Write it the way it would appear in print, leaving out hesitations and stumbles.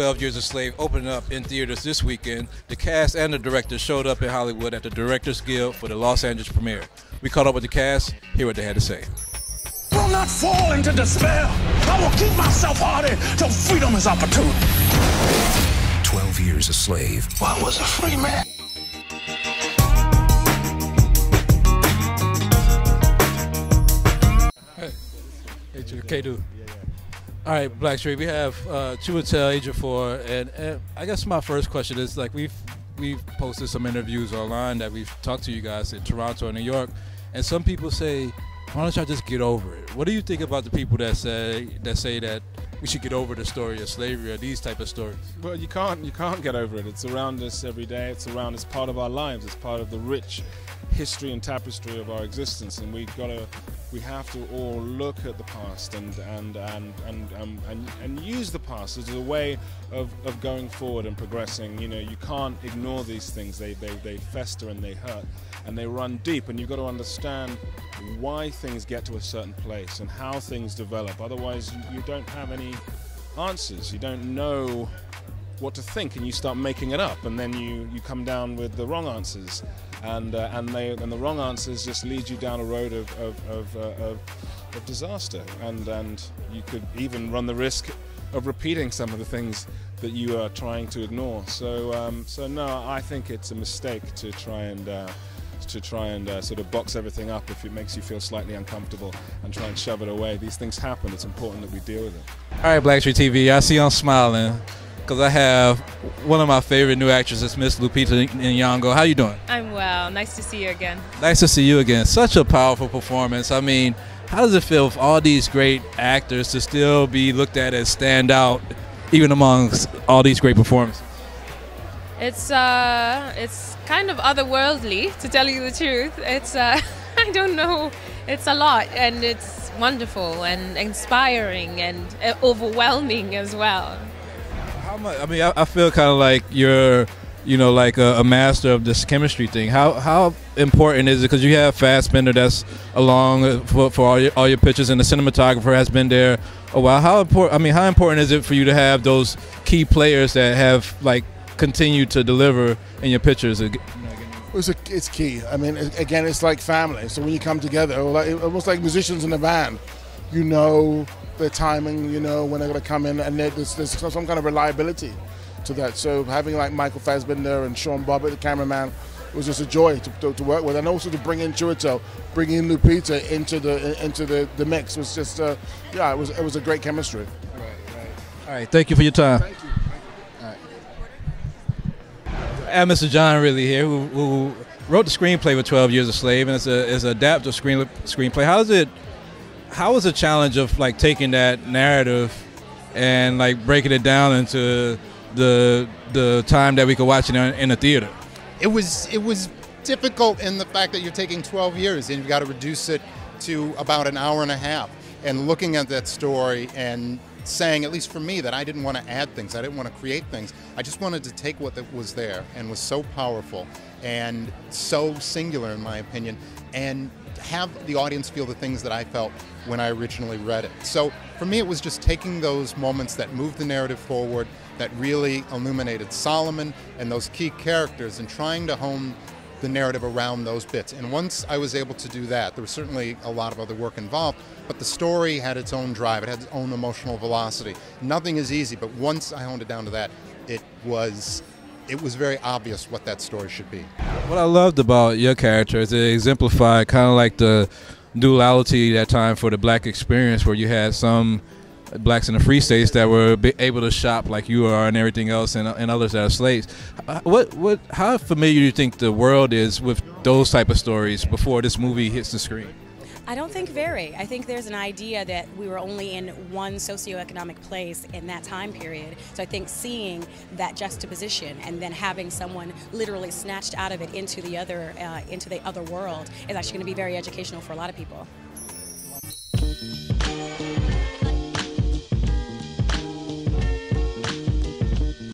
12 Years a Slave opening up in theaters this weekend, the cast and the director showed up in Hollywood at the Directors Guild for the Los Angeles premiere. We caught up with the cast, hear what they had to say. Will not fall into despair. I will keep myself hardy till freedom is opportune. 12 Years a Slave. I was a free man. Hey, K-Do. All right, BLACKTREE, we have Chiwetel, Ejiofor, and I guess my first question is, like, we've posted some interviews online that we've talked to you guys in Toronto and New York, and some people say, why don't y'all just get over it? What do you think about the people that say that we should get over the story of slavery or these type of stories? Well, you can't get over it. It's around us every day. It's part of our lives. It's part of the rich history and tapestry of our existence, and we have to all look at the past and use the past as a way of going forward and progressing. You know, you can't ignore these things. They fester and they hurt and they run deep, and you've got to understand why things get to a certain place and how things develop. Otherwise, you don't have any answers. You don't know what to think, and you start making it up, and then you come down with the wrong answers, and the wrong answers just lead you down a road of disaster, and you could even run the risk of repeating some of the things that you are trying to ignore. So no, I think it's a mistake to try and sort of box everything up if it makes you feel slightly uncomfortable and try and shove it away. These things happen. It's important that we deal with it. All right, BLACKTREE TV, I see I'm smiling because I have one of my favorite new actresses, Miss Lupita NYONG'O. How you doing? I'm well. Nice to see you again. Nice to see you again. Such a powerful performance. I mean, how does it feel for all these great actors to still be looked at as stand out, even amongst all these great performances? It's kind of otherworldly, to tell you the truth. It's I don't know. It's a lot, and it's wonderful and inspiring and overwhelming as well. How much? I mean, I feel kind of like you're, you know, like a master of this chemistry thing. How important is it? Because you have Fassbender that's along for all your pictures, and the cinematographer has been there a while. How important? I mean, how important is it for you to have those key players that have like continue to deliver in your pictures? It's key. I mean, again, it's like family. So when you come together, almost like musicians in a band, you know the timing, you know when they're going to come in, and there's some kind of reliability to that. So having like Michael Fassbender and Sean Bobbitt, the cameraman, it was just a joy to work with, and also to bring in Chiwetel, bring in Lupita into the mix was just yeah, it was a great chemistry. Right. All right, thank you for your time. Thank you. And Mr. John Ridley here, who wrote the screenplay for 12 Years a Slave, and it's an adaptive screenplay. How was the challenge of like taking that narrative and like breaking it down into the time that we could watch it in a theater? It was difficult in the fact that you're taking 12 years and you've got to reduce it to about an hour and a half, and looking at that story and saying, at least for me, that I didn't want to add things, I didn't want to create things. I just wanted to take what was there and was so powerful and so singular in my opinion, and have the audience feel the things that I felt when I originally read it. So for me, it was just taking those moments that moved the narrative forward, that really illuminated Solomon and those key characters, and trying to hone the narrative around those bits. And once I was able to do that, there was certainly a lot of other work involved, but the story had its own drive, it had its own emotional velocity. Nothing is easy, but once I honed it down to that, it was very obvious what that story should be. What I loved about your character is it exemplified kind of like the duality that time for the black experience, where you had some blacks in the free states that were able to shop like you are and everything else, and others that are slaves. How familiar do you think the world is with those type of stories before this movie hits the screen? I don't think very. I think there's an idea that we were only in one socioeconomic place in that time period. So I think seeing that juxtaposition and then having someone literally snatched out of it into the other world is actually going to be very educational for a lot of people.